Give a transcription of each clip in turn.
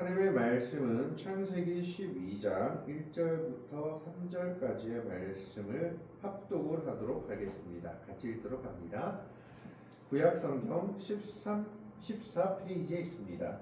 하나님의 말씀은 창세기 12장 1절부터 3절까지의 말씀을 합독을 하도록 하겠습니다. 같이 읽도록 합니다. 구약성경 14페이지에 있습니다.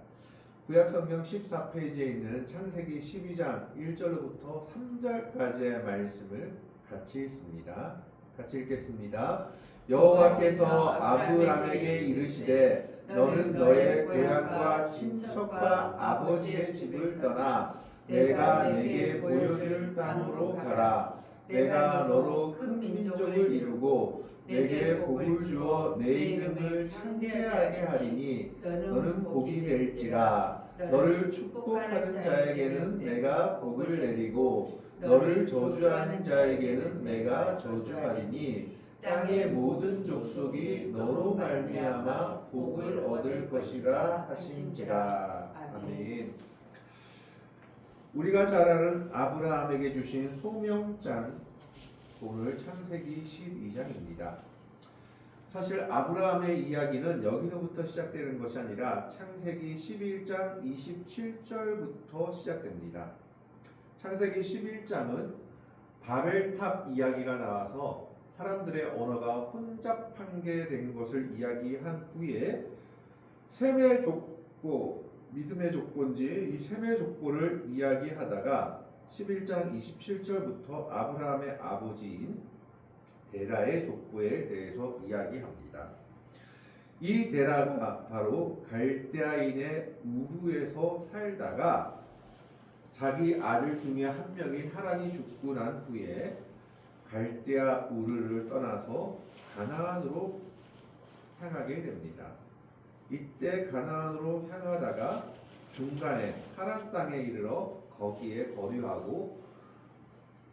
구약성경 14페이지에 있는 창세기 12장 1절부터 3절까지의 말씀을 같이 읽습니다. 같이 읽겠습니다. 여호와께서 아브람에게 이르시되 너는 너의 고향과 친척과 아버지의 집을 떠나 내가 내게 보여줄 땅으로 가라. 내가 너로 큰 민족을 이루고 내게 복을 주어 내 이름을 창대하게 하리니 너는 복이 될지라. 너를 축복하는 자에게는 내가 복을 내리고 너를 저주하는 자에게는 내가 저주하리니 땅의 모든 족속이 너로 말미암아 복을 얻을 것이라 하신지라. 아멘. 우리가 잘 아는 아브라함에게 주신 소명장, 오늘 창세기 12장입니다. 사실 아브라함의 이야기는 여기서부터 시작되는 것이 아니라 창세기 11장 27절부터 시작됩니다. 창세기 11장은 바벨탑 이야기가 나와서 사람들의 언어가 혼잡한 게 된 것을 이야기한 후에 셈의 족보, 믿음의 족보인지 이 셈의 족보를 이야기하다가 11장 27절부터 아브라함의 아버지인 데라의 족보에 대해서 이야기합니다. 이 데라가 바로 갈대아인의 우르에서 살다가 자기 아들 중에 한 명인 하란이 죽고 난 후에 갈대아 우르를 떠나서 가나안으로 향하게 됩니다. 이때 가나안으로 향하다가 중간에 하란 땅에 이르러 거기에 거류하고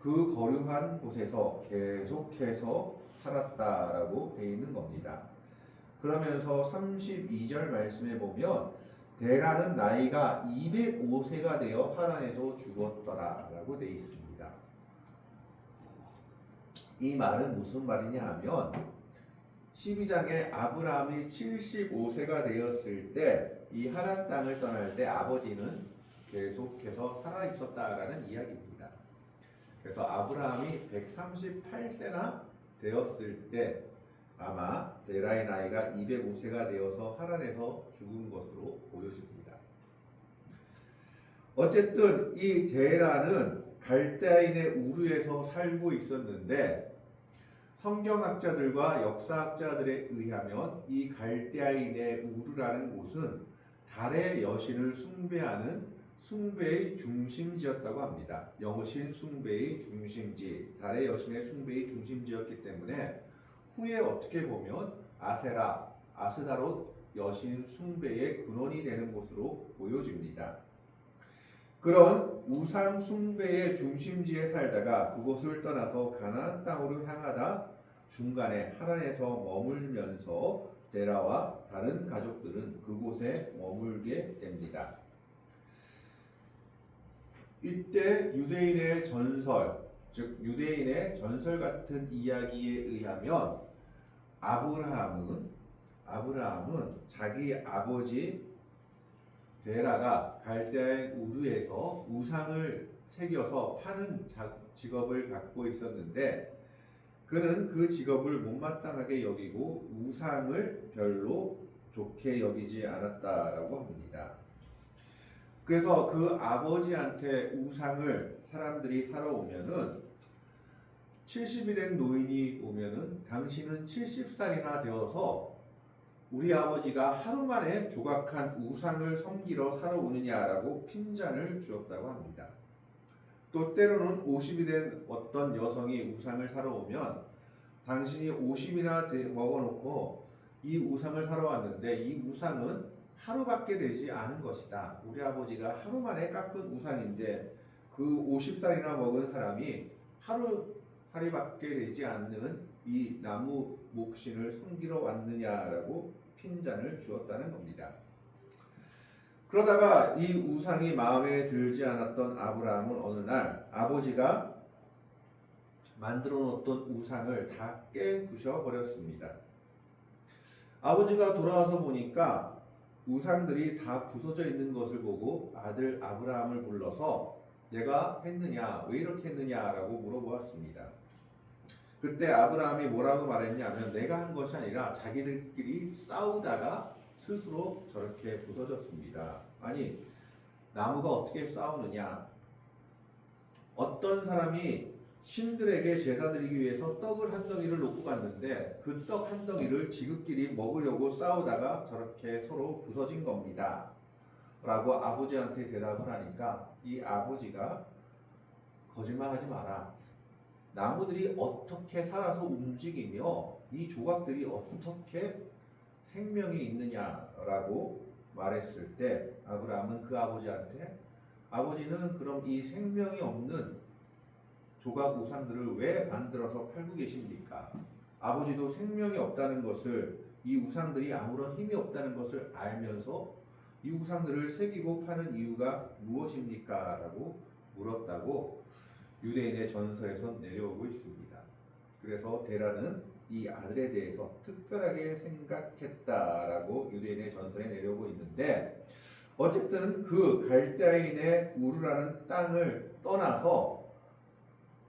그 거류한 곳에서 계속해서 살았다라고 되어 있는 겁니다. 그러면서 32절 말씀에 보면 데라는 나이가 205세가 되어 하란에서 죽었더라라고 되어 있습니다. 이 말은 무슨 말이냐 하면 12장에 아브라함이 75세가 되었을 때 이 하란 땅을 떠날 때 아버지는 계속해서 살아 있었다라는 이야기입니다. 그래서 아브라함이 138세나 되었을 때 아마 데라의 나이가 205세가 되어서 하란에서 죽은 것으로 보여집니다. 어쨌든 이 데라는 갈대아인의 우르에서 살고 있었는데 성경학자들과 역사학자들에 의하면 이 갈대아인의 우르라는 곳은 달의 여신을 숭배하는 숭배의 중심지였다고 합니다. 여신 숭배의 중심지, 달의 여신의 숭배의 중심지였기 때문에 후에 어떻게 보면 아세라, 아스다롯 여신 숭배의 근원이 되는 곳으로 보여집니다. 그런 우상 숭배의 중심지에 살다가 그곳을 떠나서 가나안 땅으로 향하다 중간에 하란에서 머물면서 데라와 다른 가족들은 그곳에 머물게 됩니다. 이때 유대인의 전설, 즉 유대인의 전설 같은 이야기에 의하면 아브라함은 자기 아버지 데라가 갈대아인 우르에서 우상을 새겨서 파는 직업을 갖고 있었는데 그는 그 직업을 못마땅하게 여기고 우상을 별로 좋게 여기지 않았다라고 합니다. 그래서 그 아버지한테 우상을 사람들이 사러 오면은 70이 된 노인이 오면은 당신은 70살이나 되어서 우리 아버지가 하루 만에 조각한 우상을 섬기러 사러 오느냐라고 핀잔을 주었다고 합니다. 또 때로는 50이 된 어떤 여성이 우상을 사러 오면 당신이 50이나 먹어놓고 이 우상을 사러 왔는데 이 우상은 하루밖에 되지 않은 것이다. 우리 아버지가 하루 만에 깎은 우상인데 그 50살이나 먹은 사람이 하루살이밖에 되지 않는 이 나무 목신을 섬기러 왔느냐라고 핀잔을 주었다는 겁니다. 그러다가 이 우상이 마음에 들지 않았던 아브라함은 어느 날 아버지가 만들어 놓았던 우상을 다 깨부셔 버렸습니다. 아버지가 돌아와서 보니까 우상들이 다 부서져 있는 것을 보고 아들 아브라함을 불러서 내가 했느냐, 왜 이렇게 했느냐라고 물어보았습니다. 그때 아브라함이 뭐라고 말했냐면 내가 한 것이 아니라 자기들끼리 싸우다가 스스로 저렇게 부서졌습니다. 아니, 나무가 어떻게 싸우느냐? 어떤 사람이 신들에게 제사 드리기 위해서 떡을 한 덩이를 놓고 갔는데 그 떡 한 덩이를 지극끼리 먹으려고 싸우다가 저렇게 서로 부서진 겁니다. 라고 아버지한테 대답을 하니까 이 아버지가 거짓말하지 마라. 나무들이 어떻게 살아서 움직이며 이 조각들이 어떻게 생명이 있느냐라고 말했을 때 아브라함은 그 아버지한테 아버지는 그럼 이 생명이 없는 조각 우상들을 왜 만들어서 팔고 계십니까? 아버지도 생명이 없다는 것을 이 우상들이 아무런 힘이 없다는 것을 알면서 이 우상들을 새기고 파는 이유가 무엇입니까? 라고 물었다고 유대인의 전서에서 내려오고 있습니다. 그래서 데라는 이 아들에 대해서 특별하게 생각했다라고 유대인의 전서에 내려오고 있는데 어쨌든 그 갈대아인의 우르라는 땅을 떠나서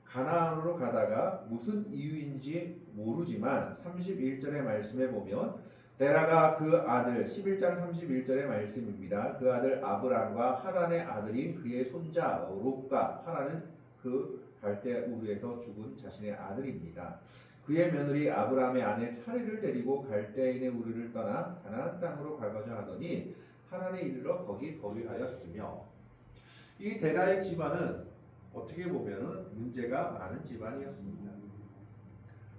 가나안으로 가다가 무슨 이유인지 모르지만 31절의 말씀에 보면 데라가 그 아들 11장 31절의 말씀입니다. 그 아들 아브람과 하란의 아들인 그의 손자 롯과 하란은 그 갈대 우르에서 죽은 자신의 아들입니다. 그의 며느리 아브람의 아내 사례를 데리고 갈대인의 우르를 떠나 가나안 땅으로 가고자 하더니 하란에 이르러 거기 거류하였으며 이 데라의 집안은 어떻게 보면은 문제가 많은 집안이었습니다.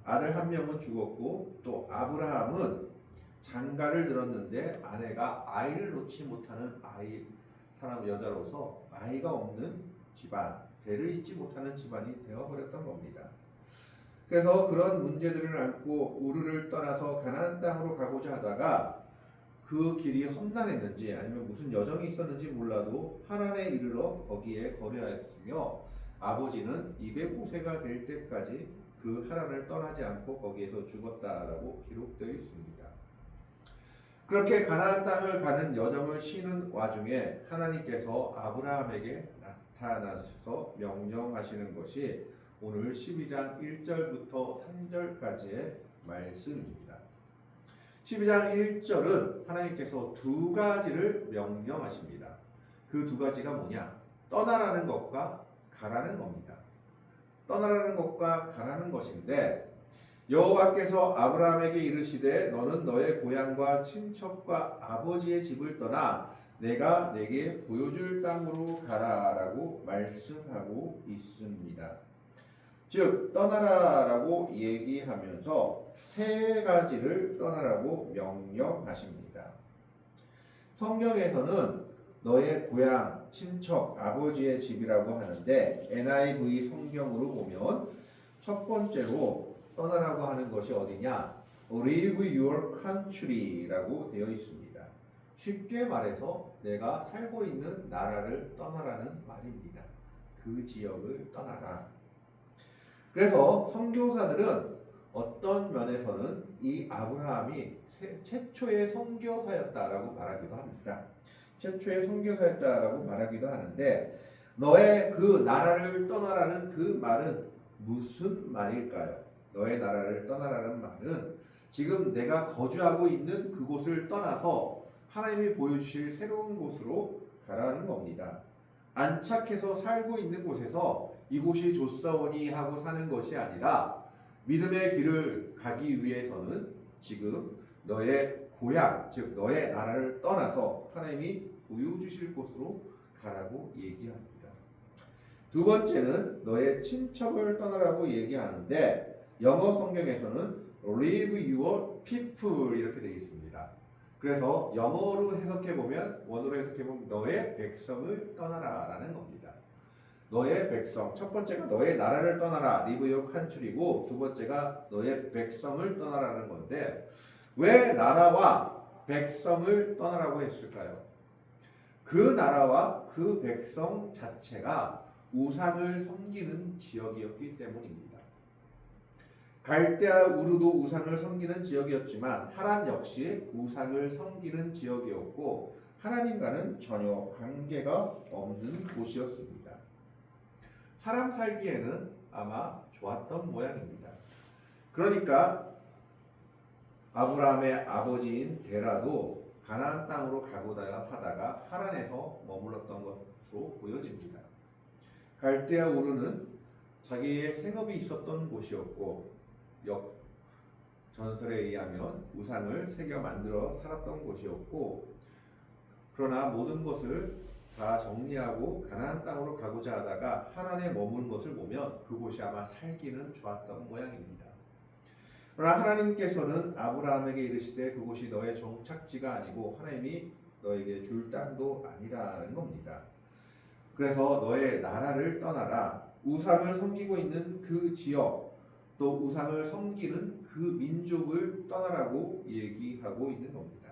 아들 한 명은 죽었고 또 아브라함은 장가를 들었는데 아내가 아이를 놓지 못하는 사람 여자로서 아이가 없는 집안, 대를 잇지 못하는 집안이 되어버렸던 겁니다. 그래서 그런 문제들을 안고 우르를 떠나서 가나안 땅으로 가고자 하다가 그 길이 험난했는지 아니면 무슨 여정이 있었는지 몰라도 하란에 이르러 거기에 거류하였으며 아버지는 205세가 될 때까지 그 하란을 떠나지 않고 거기에서 죽었다라고 기록되어 있습니다. 그렇게 가나안 땅을 가는 여정을 쉬는 와중에 하나님께서 아브라함에게 나타나셔서 명령하시는 것이 오늘 12장 1절부터 3절까지의 말씀입니다. 12장 1절은 하나님께서 두 가지를 명령하십니다. 그 두 가지가 뭐냐? 떠나라는 것과 가라는 겁니다. 떠나라는 것과 가라는 것인데 여호와께서 아브라함에게 이르시되 너는 너의 고향과 친척과 아버지의 집을 떠나 내가 내게 보여줄 땅으로 가라라고 말씀하고 있습니다. 즉 떠나라라고 얘기하면서 세 가지를 떠나라고 명령하십니다. 성경에서는 너의 고향, 친척, 아버지의 집이라고 하는데 NIV 성경으로 보면 첫 번째로 떠나라고 하는 것이 어디냐? Leave your country라고 되어 있습니다. 쉽게 말해서 내가 살고 있는 나라를 떠나라는 말입니다. 그 지역을 떠나라. 그래서 선교사들은 어떤 면에서는 이 아브라함이 최초의 선교사였다라고 말하기도 합니다. 최초의 선교사였다라고 말하기도 하는데 너의 그 나라를 떠나라는 그 말은 무슨 말일까요? 너의 나라를 떠나라는 말은 지금 내가 거주하고 있는 그곳을 떠나서 하나님이 보여주실 새로운 곳으로 가라는 겁니다. 안착해서 살고 있는 곳에서 이곳이 좋사오니 하고 사는 것이 아니라 믿음의 길을 가기 위해서는 지금 너의 고향, 즉 너의 나라를 떠나서 하나님이 보여주실 곳으로 가라고 얘기합니다. 두 번째는 너의 친척을 떠나라고 얘기하는데 영어 성경에서는 leave your people 이렇게 되어 있습니다. 그래서 영어로 해석해보면 원어로 해석해보면 너의 백성을 떠나라 라는 겁니다. 너의 백성, 첫 번째가 너의 나라를 떠나라 leave your country고 두 번째가 너의 백성을 떠나라는 건데 왜 나라와 백성을 떠나라고 했을까요? 그 나라와 그 백성 자체가 우상을 섬기는 지역이었기 때문입니다. 갈대아 우르도 우상을 섬기는 지역이었지만 하란 역시 우상을 섬기는 지역이었고 하나님과는 전혀 관계가 없는 곳이었습니다. 사람 살기에는 아마 좋았던 모양입니다. 그러니까 아브라함의 아버지인 데라도 가나안 땅으로 가고자 하다가 하란에서 머물렀던 것으로 보여집니다. 갈대아 우르는 자기의 생업이 있었던 곳이었고 전설에 의하면 우상을 새겨 만들어 살았던 곳이었고 그러나 모든 것을 다 정리하고 가나안 땅으로 가고자 하다가 하란에 머무는 것을 보면 그곳이 아마 살기는 좋았던 모양입니다. 그러나 하나님께서는 아브라함에게 이르시되 그곳이 너의 정착지가 아니고 하나님이 너에게 줄 땅도 아니라는 겁니다. 그래서 너의 나라를 떠나라. 우상을 섬기고 있는 그 지역 또 우상을 섬기는 그 민족을 떠나라고 얘기하고 있는 겁니다.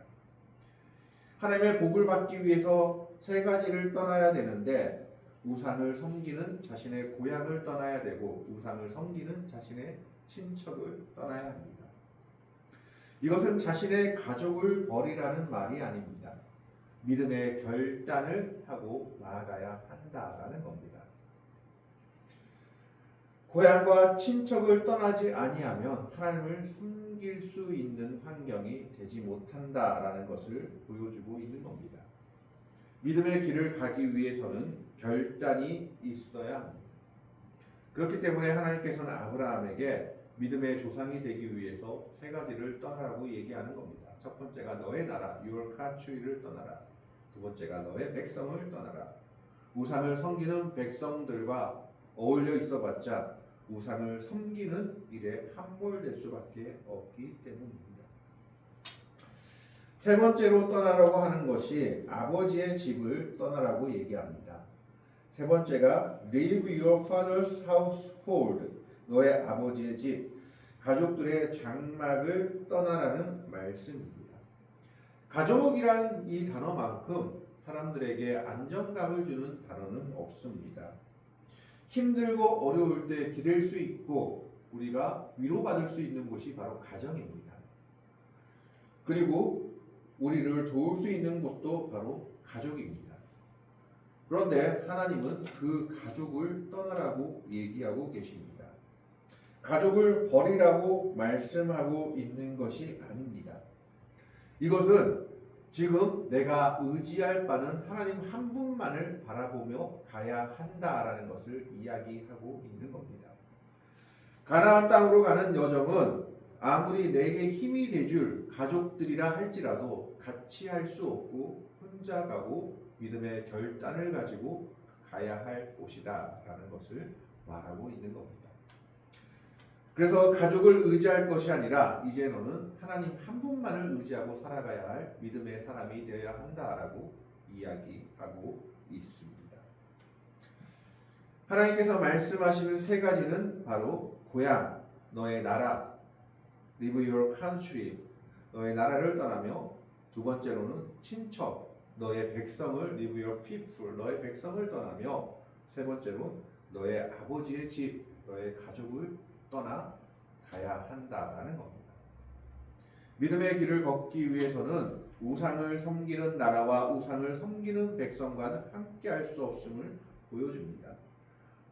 하나님의 복을 받기 위해서 세 가지를 떠나야 되는데 우상을 섬기는 자신의 고향을 떠나야 되고 우상을 섬기는 자신의 친척을 떠나야 합니다. 이것은 자신의 가족을 버리라는 말이 아닙니다. 믿음의 결단을 하고 나아가야 한다라는 겁니다. 고향과 친척을 떠나지 아니하면 하나님을 섬길 수 있는 환경이 되지 못한다라는 것을 보여주고 있는 겁니다. 믿음의 길을 가기 위해서는 결단이 있어야 합니다. 그렇기 때문에 하나님께서는 아브라함에게 믿음의 조상이 되기 위해서 세 가지를 떠나라고 얘기하는 겁니다. 첫 번째가 너의 나라, your country를 떠나라. 두 번째가 너의 백성을 떠나라. 우상을 섬기는 백성들과 어울려 있어봤자 우상을 섬기는 일에 함몰될 수밖에 없기 때문입니다. 세 번째로 떠나라고 하는 것이 아버지의 집을 떠나라고 얘기합니다. 세 번째가 leave your father's household, 너의 아버지의 집, 가족들의 장막을 떠나라는 말씀입니다. 가족이란 이 단어만큼 사람들에게 안정감을 주는 단어는 없습니다. 힘들고 어려울 때 기댈 수 있고 우리가 위로받을 수 있는 곳이 바로 가정입니다. 그리고 우리를 도울 수 있는 곳도 바로 가족입니다. 그런데 하나님은 그 가족을 떠나라고 얘기하고 계십니다. 가족을 버리라고 말씀하고 있는 것이 아닙니다. 이것은 지금 내가 의지할 바는 하나님 한 분만을 바라보며 가야 한다라는 것을 이야기하고 있는 겁니다. 가나안 땅으로 가는 여정은 아무리 내게 힘이 돼줄 가족들이라 할지라도 같이 할 수 없고 혼자 가고 믿음의 결단을 가지고 가야 할 곳이다라는 것을 말하고 있는 겁니다. 그래서 가족을 의지할 것이 아니라 이제 너는 하나님 한 분만을 의지하고 살아가야 할 믿음의 사람이 되어야 한다라고 이야기하고 있습니다. 하나님께서 말씀하시는 세 가지는 바로 고향, 너의 나라, leave your country, 너의 나라를 떠나며 두 번째로는 친척, 너의 백성을 leave your people, 너의 백성을 떠나며 세 번째로 너의 아버지의 집, 너의 가족을 떠나 가야 한다라는 겁니다. 믿음의 길을 걷기 위해서는 우상을 섬기는 나라와 우상을 섬기는 백성과는 함께 할 수 없음을 보여줍니다.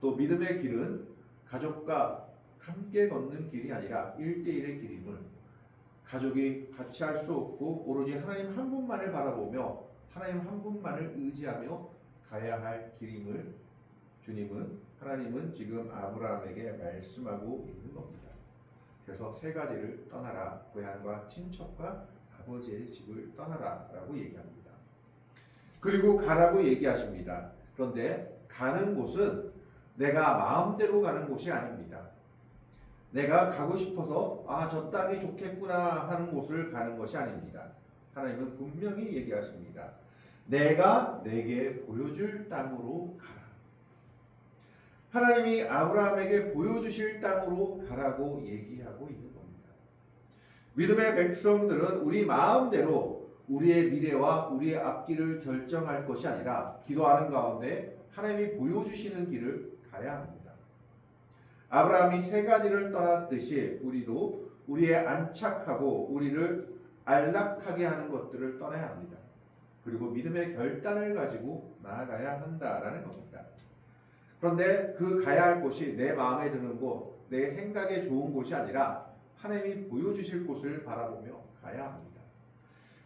또 믿음의 길은 가족과 함께 걷는 길이 아니라 1대1의 길임을 가족이 같이 할 수 없고 오로지 하나님 한 분만을 바라보며 하나님 한 분만을 의지하며 가야 할 길임을 하나님은 지금 아브라함에게 말씀하고 있는 겁니다. 그래서 세 가지를 떠나라. 고향과 친척과 아버지의 집을 떠나라 라고 얘기합니다. 그리고 가라고 얘기하십니다. 그런데 가는 곳은 내가 마음대로 가는 곳이 아닙니다. 내가 가고 싶어서 저 땅이 좋겠구나 하는 곳을 가는 것이 아닙니다. 하나님은 분명히 얘기하십니다. 내가 내게 보여줄 땅으로 가라. 하나님이 아브라함에게 보여주실 땅으로 가라고 얘기하고 있는 겁니다. 믿음의 백성들은 우리 마음대로 우리의 미래와 우리의 앞길을 결정할 것이 아니라 기도하는 가운데 하나님이 보여주시는 길을 가야 합니다. 아브라함이 세 가지를 떠났듯이 우리도 우리의 안착하고 우리를 안락하게 하는 것들을 떠나야 합니다. 그리고 믿음의 결단을 가지고 나아가야 한다라는 겁니다. 그런데 그 가야 할 곳이 내 마음에 드는 곳, 내 생각에 좋은 곳이 아니라 하나님이 보여주실 곳을 바라보며 가야 합니다.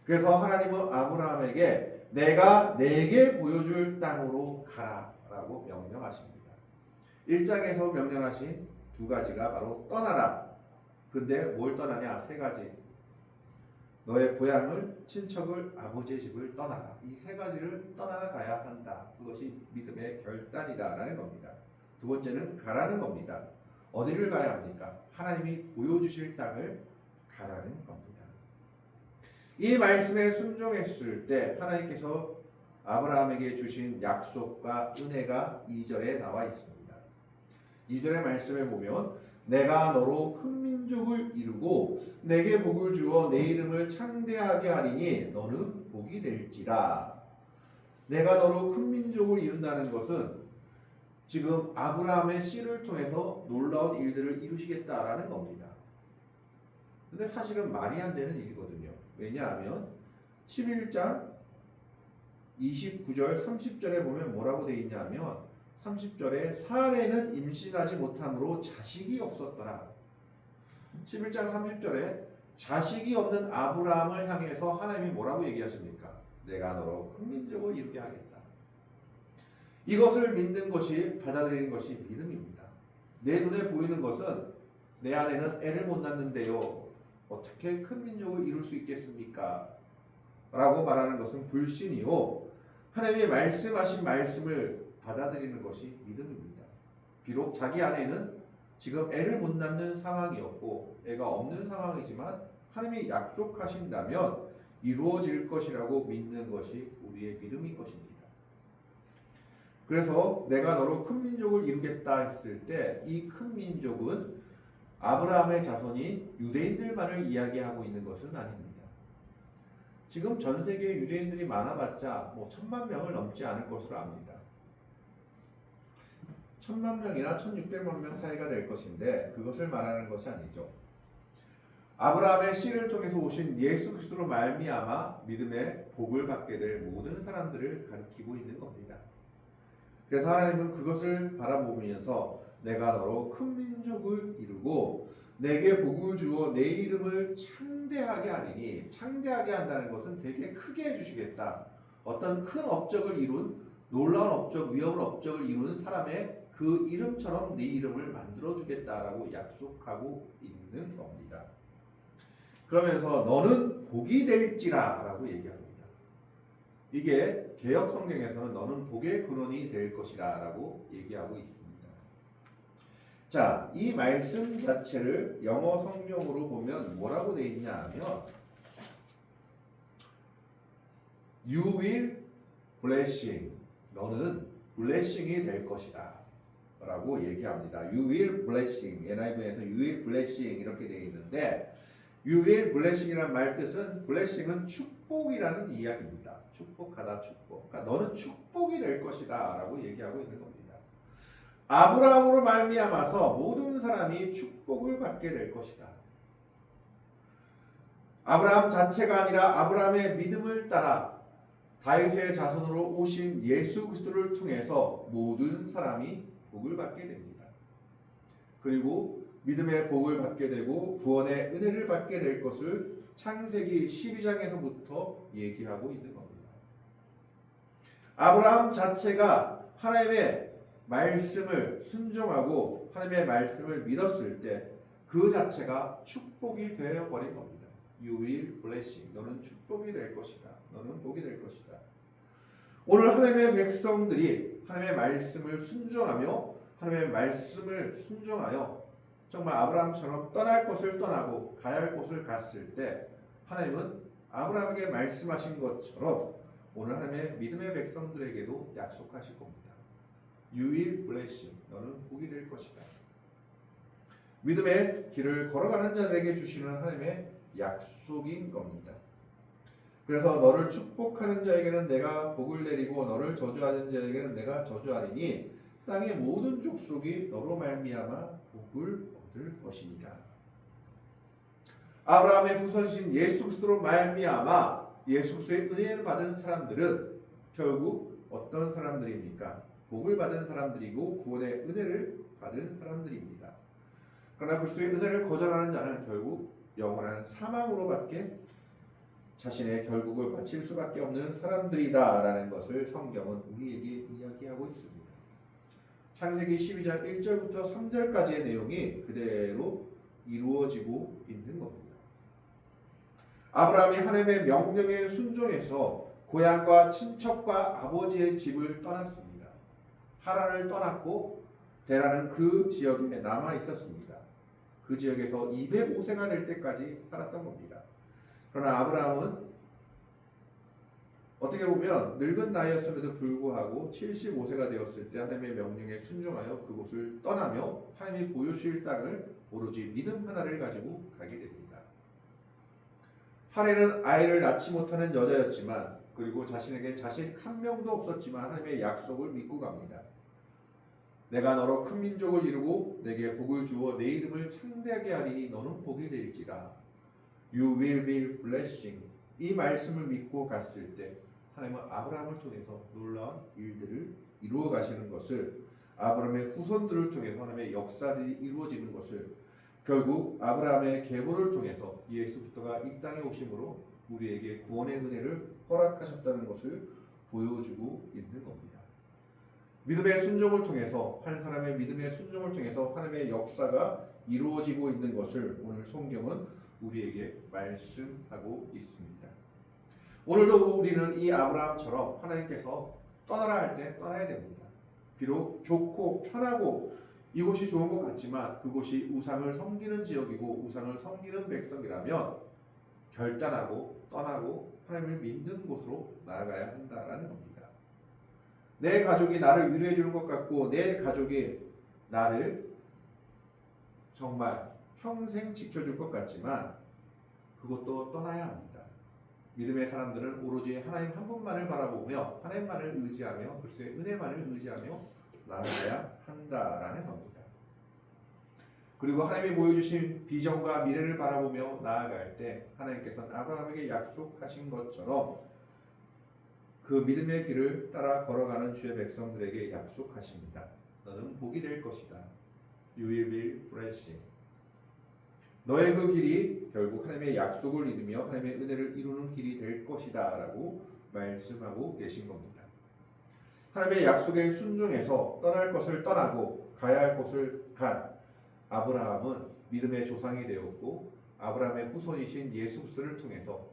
그래서 하나님은 아브라함에게 내가 내게 보여줄 땅으로 가라라고 명령하십니다. 1장에서 명령하신 두 가지가 바로 떠나라. 근데 뭘 떠나냐? 세 가지. 너의 고향을, 친척을, 아버지의 집을 떠나라. 이 세 가지를 떠나가야 한다. 그것이 믿음의 결단이다라는 겁니다. 두 번째는 가라는 겁니다. 어디를 가야 합니까? 하나님이 보여주실 땅을 가라는 겁니다. 이 말씀에 순종했을 때 하나님께서 아브라함에게 주신 약속과 은혜가 2절에 나와 있습니다. 2절의 말씀에 보면 내가 너로 큰 민족을 이루고 내게 복을 주어 내 이름을 창대하게 하리니 너는 복이 될지라. 내가 너로 큰 민족을 이룬다는 것은 지금 아브라함의 씨를 통해서 놀라운 일들을 이루시겠다라는 겁니다. 근데 사실은 말이 안 되는 일이거든요. 왜냐하면 11장 29절 30절에 보면 뭐라고 되어 있냐면 30절에 사례는 임신하지 못함으로 자식이 없었더라. 11장 30절에 자식이 없는 아브라함을 향해서 하나님이 뭐라고 얘기하십니까? 내가 너로 큰 민족을 이루게 하겠다. 이것을 믿는 것이, 받아들이는 것이 믿음입니다. 내 눈에 보이는 것은 내 아내는 애를 못 낳는데요, 어떻게 큰 민족을 이룰 수 있겠습니까? 라고 말하는 것은 불신이요, 하나님의 말씀하신 말씀을 받아들이는 것이 믿음입니다. 비록 자기 아내는 지금 애를 못 낳는 상황이었고 애가 없는 상황이지만 하나님이 약속하신다면 이루어질 것이라고 믿는 것이 우리의 믿음인 것입니다. 그래서 내가 너로 큰 민족을 이루겠다 했을 때 이 큰 민족은 아브라함의 자손인 유대인들만을 이야기하고 있는 것은 아닙니다. 지금 전 세계에 유대인들이 많아봤자 1,000만 명을 넘지 않을 것으로 압니다. 1,000만 명이나 1,600만 명 사이가 될 것인데 그것을 말하는 것이 아니죠. 아브라함의 씨를 통해서 오신 예수 그리스도로 말미암아 믿음의 복을 받게 될 모든 사람들을 가리키고 있는 겁니다. 그래서 하나님은 그것을 바라보면서 내가 너로 큰 민족을 이루고 내게 복을 주어 내 이름을 창대하게 하리니, 창대하게 한다는 것은 되게 크게 해주시겠다. 어떤 큰 업적을 이룬, 놀라운 업적, 위험한 업적을 이룬 사람의 그 이름처럼 네 이름을 만들어주겠다라고 약속하고 있는 겁니다. 그러면서 너는 복이 될지라 라고 얘기합니다. 이게 개역 성경에서는 너는 복의 근원이 될 것이라 라고 얘기하고 있습니다. 자, 이 말씀 자체를 영어 성경으로 보면 뭐라고 되어 있냐 하면 You will blessing, 너는 blessing이 될 것이다 라고 얘기합니다. You will blessing, NIV에서 You will blessing 이렇게 되어 있는데 You will blessing이라는 말 뜻은 blessing은 축복이라는 이야기입니다. 축복하다, 축복. 그러니까 너는 축복이 될 것이다 라고 얘기하고 있는 겁니다. 아브라함으로 말미암아서 모든 사람이 축복을 받게 될 것이다. 아브라함 자체가 아니라 아브라함의 믿음을 따라 다윗의 자손으로 오신 예수 그리스도를 통해서 모든 사람이 복을 받게 됩니다. 그리고 믿음의 복을 받게 되고 구원의 은혜를 받게 될 것을 창세기 12장에서부터 얘기하고 있는 겁니다. 아브라함 자체가 하나님의 말씀을 순종하고 하나님의 말씀을 믿었을 때 그 자체가 축복이 되어버린 겁니다. You will blessing, 너는 축복이 될 것이다. 너는 복이 될 것이다. 오늘 하나님의 백성들이 하나님의 말씀을 순종하며 하나님의 말씀을 순종하여 정말 아브라함처럼 떠날 곳을 떠나고 가야 할 곳을 갔을 때 하나님은 아브라함에게 말씀하신 것처럼 오늘 하나님의 믿음의 백성들에게도 약속하실 겁니다. You will blessing, 너는 복이 될 것이다. 믿음의 길을 걸어가는 자들에게 주시는 하나님의 약속인 겁니다. 그래서 너를 축복하는 자에게는 내가 복을 내리고 너를 저주하는 자에게는 내가 저주하리니 땅의 모든 족속이 너로 말미암아 복을 얻을 것이니라. 아브라함의 후손이신 예수 그리스도로 말미암아 예수 그리스도의 은혜를 받은 사람들은 결국 어떤 사람들입니까? 복을 받은 사람들이고 구원의 은혜를 받은 사람들입니다. 그러나 그리스도의 은혜를 거절하는 자는 결국 영원한 사망으로밖에 자신의 결국을 바칠 수밖에 없는 사람들이다라는 것을 성경은 우리에게 이야기하고 있습니다. 창세기 12장 1절부터 3절까지의 내용이 그대로 이루어지고 있는 겁니다. 아브라함이 하나님의 명령에 순종해서 고향과 친척과 아버지의 집을 떠났습니다. 하란을 떠났고 데라는 그 지역에 남아 있었습니다. 그 지역에서 205세가 될 때까지 살았던 겁니다. 그러나 아브라함은 어떻게 보면 늙은 나이였음에도 불구하고 75세가 되었을 때 하나님의 명령에 순종하여 그곳을 떠나며 하나님이 보여주실 땅을 오로지 믿음 하나를 가지고 가게 됩니다. 사례는 아이를 낳지 못하는 여자였지만 그리고 자신에게 자식 한 명도 없었지만 하나님의 약속을 믿고 갑니다. 내가 너로 큰 민족을 이루고 내게 복을 주어 내 이름을 창대하게 하리니 너는 복이 되리지라. You will be blessing. 이 말씀을 믿고 갔을 때 하나님은 아브라함을 통해서 놀라운 일들을 이루어 가시는 것을, 아브라함의 후손들을 통해서 하나님의 역사들이 이루어지는 것을, 결국 아브라함의 계보를 통해서 예수 그리스도가 이 땅에 오심으로 우리에게 구원의 은혜를 허락하셨다는 것을 보여주고 있는 겁니다. 믿음의 순종을 통해서, 한 사람의 믿음의 순종을 통해서 하나님의 역사가 이루어지고 있는 것을 오늘 성경은 우리에게 말씀하고 있습니다. 오늘도 우리는 이 아브라함처럼 하나님께서 떠나라 할 때 떠나야 됩니다. 비록 좋고 편하고 이곳이 좋은 것 같지만 그곳이 우상을 섬기는 지역이고 우상을 섬기는 백성이라면 결단하고 떠나고 하나님을 믿는 곳으로 나아가야 한다라는 겁니다. 내 가족이 나를 위로해 주는 것 같고 내 가족이 나를 정말 평생 지켜줄 것 같지만 그것도 떠나야 합니다. 믿음의 사람들은 오로지 하나님 한 분만을 바라보며 하나님만을 의지하며 그리스도의 은혜만을 의지하며 나아가야 한다라는 겁니다. 그리고 하나님이 보여주신 비전과 미래를 바라보며 나아갈 때 하나님께서는 아브라함에게 약속하신 것처럼 그 믿음의 길을 따라 걸어가는 주의 백성들에게 약속하십니다. 너는 복이 될 것이다. You will be blessed. 너의 그 길이 결국 하나님의 약속을 이루며 하나님의 은혜를 이루는 길이 될 것이다 라고 말씀하고 계신 겁니다. 하나님의 약속에 순종해서 떠날 것을 떠나고 가야 할 곳을 간 아브라함은 믿음의 조상이 되었고 아브라함의 후손이신 예수 그리스도를 통해서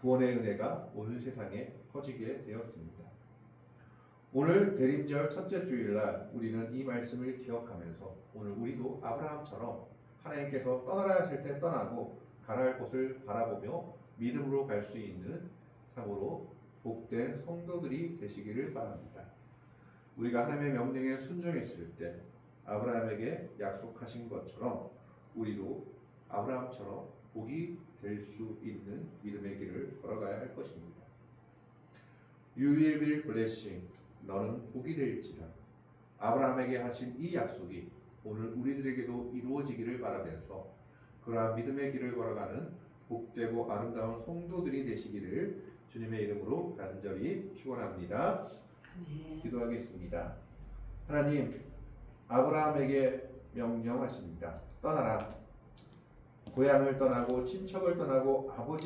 구원의 은혜가 온 세상에 퍼지게 되었습니다. 오늘 대림절 첫째 주일날 우리는 이 말씀을 기억하면서 오늘 우리도 아브라함처럼 하나님께서 떠나라 하실 때 떠나고 가라 할 곳을 바라보며 믿음으로 갈 수 있는 참으로 복된 성도들이 되시기를 바랍니다. 우리가 하나님의 명령에 순종했을 때 아브라함에게 약속하신 것처럼 우리도 아브라함처럼 복이 될 수 있는 믿음의 길을 걸어가야 할 것입니다. You will be blessing. 너는 복이 될지라. 아브라함에게 하신 이 약속이 오늘 우리들에게도 이루어지기를 바라면서 그러한 믿음의 길을 걸어가는 복되고 아름다운 성도들이 되시기를 주님의 이름으로 간절히 축원합니다. 기도하겠습니다. 하나님, 아브라함에게 명령하십니다. 떠나라. 고향을 떠나고 친척을 떠나고 아버지